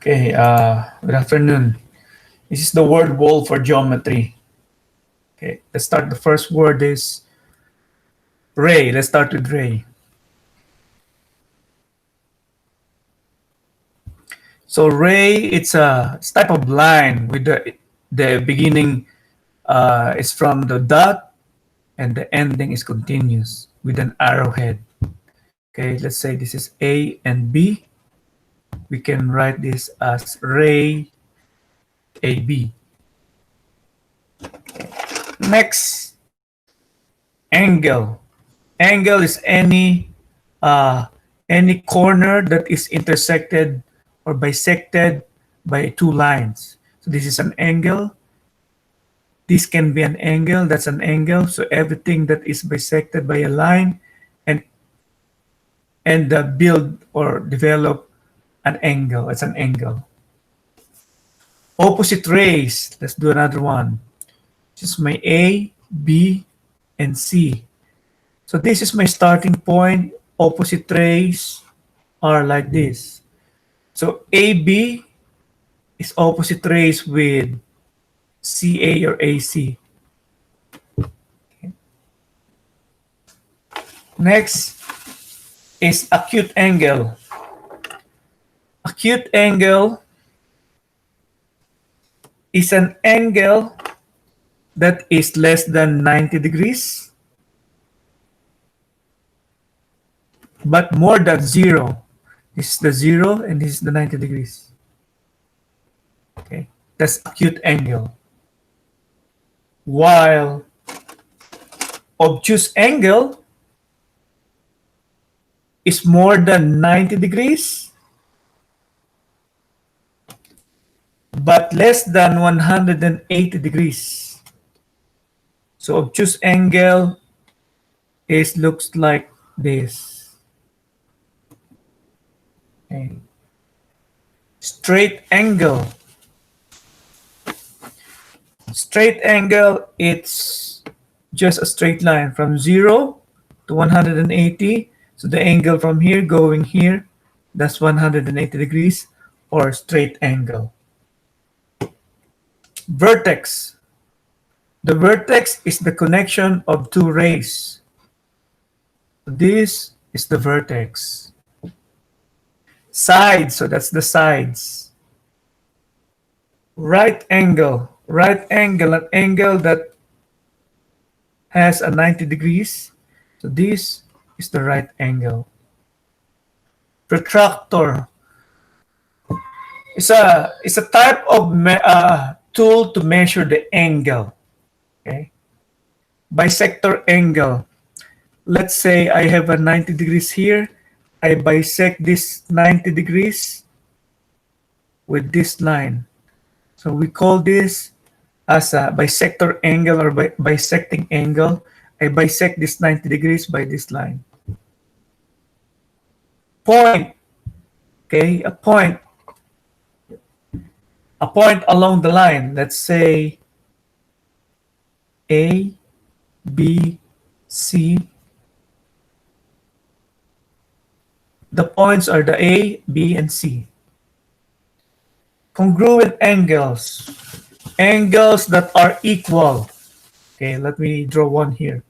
Okay, good afternoon. This is the word wall for geometry. Okay, let's start. The first word is ray. Let's start with ray. So ray, it's type of line with the beginning is from the dot and the ending is continuous with an arrowhead. Okay, let's say this is A and B. We can write this as ray AB. Next, angle. Angle is any corner that is intersected or bisected by two lines. So this is an angle. This can be an angle. That's an angle. So everything that is bisected by a line and build or develop an angle. It's an angle. Opposite rays. Let's do another one. This is my A, B, and C. So this is my starting point. Opposite rays are like this. So AB is opposite rays with CA or AC. Okay. Next is acute angle. Acute angle is an angle that is less than 90 degrees but more than zero. This is the 0 and this is the 90 degrees. Okay, that's acute angle. While obtuse angle is more than 90 degrees but less than 180 degrees. So obtuse angle looks like this. Okay. Straight angle. Straight angle, it's just a straight line from 0 to 180. So the angle from here going here, that's 180 degrees or straight angle. Vertex. The vertex is the connection of two rays. This is the vertex. Sides, so that's the sides. Right angle. Right angle, an angle that has a 90 degrees. So this is the right angle. Protractor. It's a type of tool to measure the angle. Okay. Bisector angle. Let's say I have a 90 degrees here. I bisect this 90 degrees with this line. So we call this as a bisector angle or bisecting angle. I bisect this 90 degrees by this line. Point. Okay, a point. A point along the line. Let's say A, B, C. The points are the A, B, and C. Congruent angles. Angles that are equal. Okay, let me draw one here.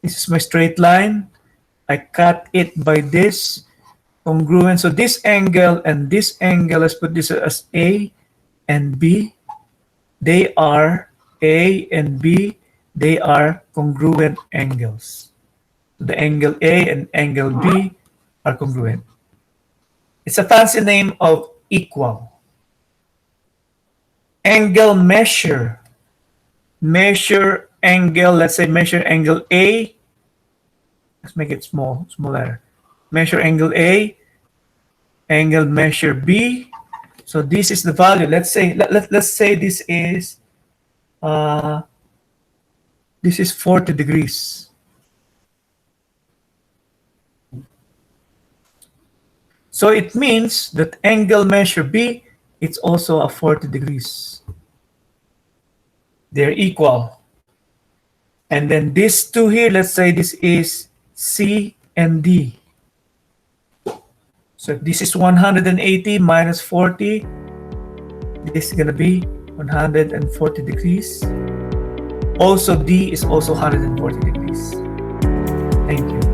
This is my straight line. I cut it by this. Congruent. So this angle and this angle, let's put this as A and B. They are A and B. They are congruent angles. The angle A and angle B are congruent. It's a fancy name of equal. Angle measure. Measure angle, let's say measure angle A. Let's make it smaller. Measure angle A, angle measure B. So this is the value. Let's say this is 40 degrees. So it means that angle measure B, it's also a 40 degrees. They're equal. And then these two here, let's say this is C and D. So if this is 180 minus 40, this is gonna be 140 degrees. Also, D is also 140 degrees. Thank you.